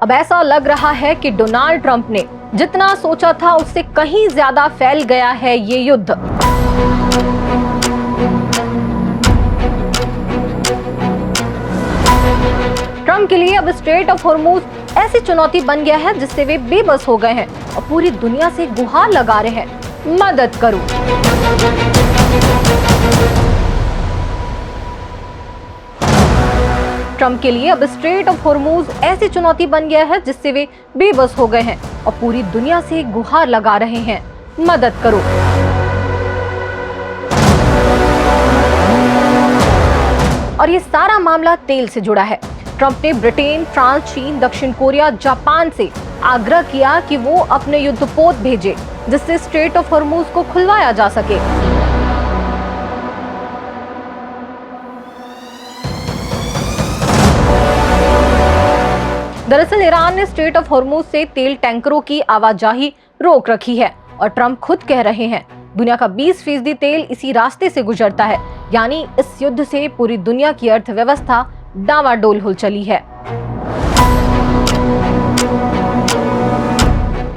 अब ऐसा लग रहा है कि डोनाल्ड ट्रंप ने जितना सोचा था उससे कहीं ज्यादा फैल गया है ये युद्ध। ट्रंप के लिए अब स्ट्रेट ऑफ हॉर्मूज ऐसी चुनौती बन गया है जिससे वे बेबस हो गए हैं और पूरी दुनिया से गुहार लगा रहे हैं, मदद करो। ट्रंप के लिए अब स्ट्रेट ऑफ हॉर्मूज ऐसी चुनौती बन गया है जिससे वे बेबस हो गए हैं और पूरी दुनिया से गुहार लगा रहे हैं, मदद करो। और ये सारा मामला तेल से जुड़ा है। ट्रंप ने ब्रिटेन, फ्रांस, चीन, दक्षिण कोरिया, जापान से आग्रह किया कि वो अपने युद्धपोत भेजे जिससे स्ट्रेट ऑफ हॉर्मूज को खुलवाया जा सके। दरअसल ईरान ने स्ट्रेट ऑफ हॉर्मूज से तेल टैंकरों की आवाजाही रोक रखी है और ट्रंप खुद कह रहे हैं दुनिया का 20% तेल इसी रास्ते से गुजरता है, यानी इस युद्ध से पूरी दुनिया की अर्थव्यवस्था डावाडोल हो चली है।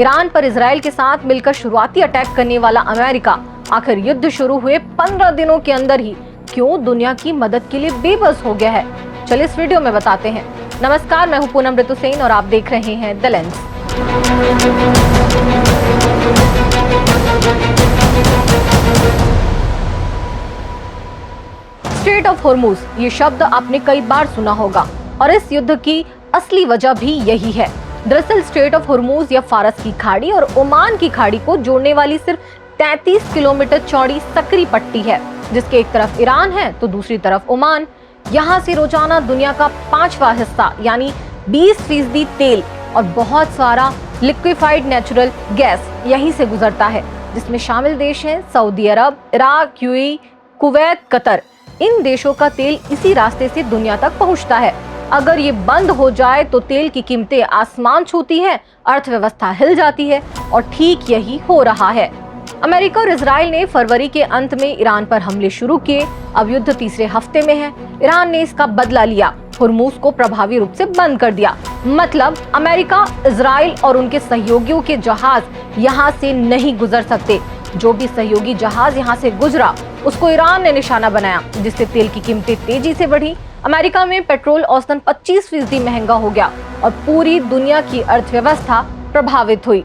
ईरान पर इजराइल के साथ मिलकर शुरुआती अटैक करने वाला अमेरिका आखिर युद्ध शुरू हुए 15 दिनों के अंदर ही क्यों दुनिया की मदद के लिए बेबस हो गया है, चलिए इस वीडियो में बताते हैं। नमस्कार, मैं हूं पूनम ऋतु सेन और आप देख रहे हैं the lens. Straight of Hormuz ये शब्द आपने कई बार सुना होगा और इस युद्ध की असली वजह भी यही है। दरअसल स्ट्रेट ऑफ हॉर्मूज या फारस की खाड़ी और ओमान की खाड़ी को जोड़ने वाली सिर्फ 33 किलोमीटर चौड़ी सकरी पट्टी है, जिसके एक तरफ ईरान है तो दूसरी तरफ ओमान। यहाँ से रोजाना दुनिया का 5वां हिस्सा यानी 20% तेल और बहुत सारा लिक्विफाइड नेचुरल गैस यहीं से गुजरता है, जिसमें शामिल देश हैं सऊदी अरब, इराक, यूएई, कुवैत, कतर। इन देशों का तेल इसी रास्ते से दुनिया तक पहुंचता है। अगर ये बंद हो जाए तो तेल की कीमतें आसमान छूती हैं, अर्थव्यवस्था हिल जाती है और ठीक यही हो रहा है। अमेरिका और इजराइल ने फरवरी के अंत में ईरान पर हमले शुरू किए। अब युद्ध तीसरे हफ्ते में है। ईरान ने इसका बदला लिया, हॉर्मूज को प्रभावी रूप से बंद कर दिया। मतलब अमेरिका, इजराइल और उनके सहयोगियों के जहाज यहाँ से नहीं गुजर सकते। जो भी सहयोगी जहाज यहाँ से गुजरा उसको ईरान ने निशाना बनाया, जिससे तेल की कीमतें तेजी से बढ़ी। अमेरिका में पेट्रोल औसतन 25% महंगा हो गया और पूरी दुनिया की अर्थव्यवस्था प्रभावित हुई।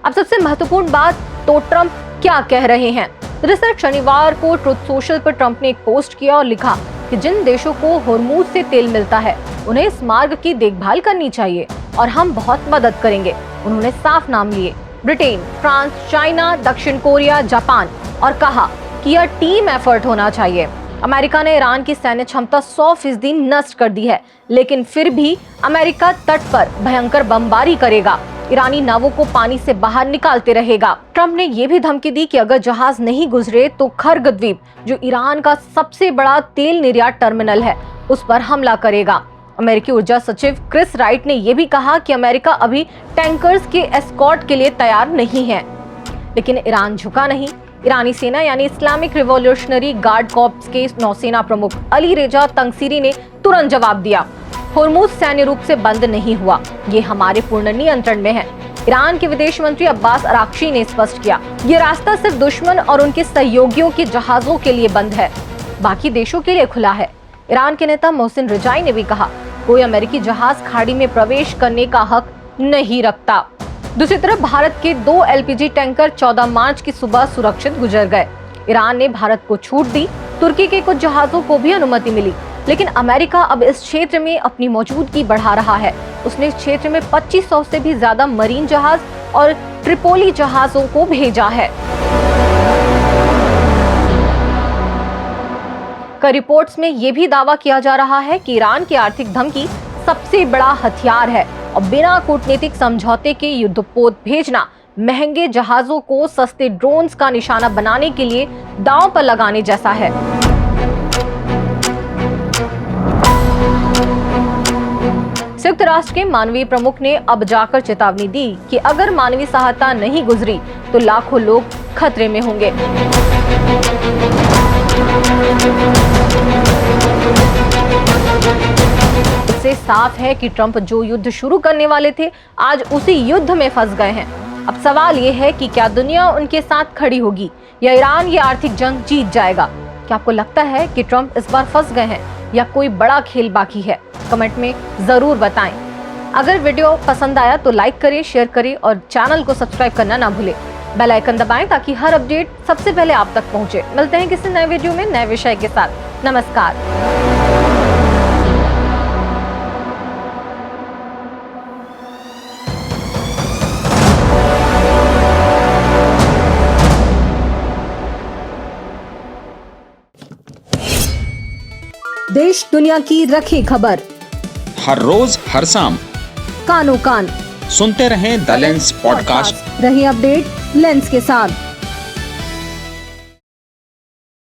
अब सबसे महत्वपूर्ण बात, तो ट्रंप क्या कह रहे हैं। दरअसल शनिवार को ट्रुथ सोशल पर ट्रंप ने एक पोस्ट किया और लिखा कि जिन देशों को हॉर्मूज से तेल मिलता है उन्हें इस मार्ग की देखभाल करनी चाहिए और हम बहुत मदद करेंगे। उन्होंने साफ नाम लिए ब्रिटेन, फ्रांस, चाइना, दक्षिण कोरिया, जापान और कहा कि यह टीम एफर्ट होना चाहिए। अमेरिका ने ईरान की सैन्य क्षमता 100% नष्ट कर दी है, लेकिन फिर भी अमेरिका तट पर भयंकर बमबारी करेगा, ईरानी नावों को पानी से बाहर निकालते रहेगा। ट्रंप ने यह भी धमकी दी कि अगर जहाज नहीं गुजरे तो खर्ग द्वीप, जो ईरान का सबसे बड़ा तेल निर्यात टर्मिनल है, उस पर हमला करेगा। अमेरिकी ऊर्जा सचिव क्रिस राइट ने यह भी कहा कि अमेरिका अभी टैंकर्स के एस्कॉर्ट के लिए तैयार नहीं है, लेकिन ईरान झुका नहीं। ईरानी सेना यानी इस्लामिक रिवॉल्यूशनरी गार्ड कॉर्प्स के नौसेना प्रमुख अली रेजा तंगसीरी ने तुरंत जवाब दिया, हॉर्मूज सैन्य रूप से बंद नहीं हुआ, ये हमारे पूर्ण नियंत्रण में है। ईरान के विदेश मंत्री अब्बास अराक्ची ने स्पष्ट किया, ये रास्ता सिर्फ दुश्मन और उनके सहयोगियों के जहाजों के लिए बंद है, बाकी देशों के लिए खुला है। ईरान के नेता मोहसिन रिजाई ने भी कहा, कोई अमेरिकी जहाज खाड़ी में प्रवेश करने का हक नहीं रखता। दूसरी तरफ भारत के 2 एलपीजी टैंकर 14 मार्च की सुबह सुरक्षित गुजर गए। ईरान ने भारत को छूट दी, तुर्की के कुछ जहाजों को भी अनुमति मिली, लेकिन अमेरिका अब इस क्षेत्र में अपनी मौजूदगी बढ़ा रहा है। उसने इस क्षेत्र में 2500 से भी ज्यादा मरीन जहाज और ट्रिपोली जहाजों को भेजा है। कई रिपोर्ट्स में यह भी दावा किया जा रहा है कि ईरान की आर्थिक धमकी सबसे बड़ा हथियार है और बिना कूटनीतिक समझौते के युद्धपोत भेजना महंगे जहाजों को सस्ते ड्रोन्स का निशाना बनाने के लिए दांव पर लगाने जैसा है। संयुक्त राष्ट्र के मानवीय प्रमुख ने अब जाकर चेतावनी दी कि अगर मानवीय सहायता नहीं गुजरी तो लाखों लोग खतरे में होंगे। इससे साफ है कि ट्रंप जो युद्ध शुरू करने वाले थे आज उसी युद्ध में फंस गए हैं। अब सवाल ये है कि क्या दुनिया उनके साथ खड़ी होगी या ईरान ये आर्थिक जंग जीत जाएगा। क्या आपको लगता है कि ट्रंप इस बार फंस गए हैं या कोई बड़ा खेल बाकी है? कमेंट में जरूर बताएं। अगर वीडियो पसंद आया तो लाइक करें, शेयर करें और चैनल को सब्सक्राइब करना ना भूलें। बेल आइकन दबाएं ताकि हर अपडेट सबसे पहले आप तक पहुंचे। मिलते हैं किसी नए वीडियो में नए विषय के साथ। नमस्कार। देश दुनिया की रखी खबर हर रोज हर शाम कानों कान सुनते रहें द लेंस पॉडकास्ट। रही अपडेट लेंस के साथ।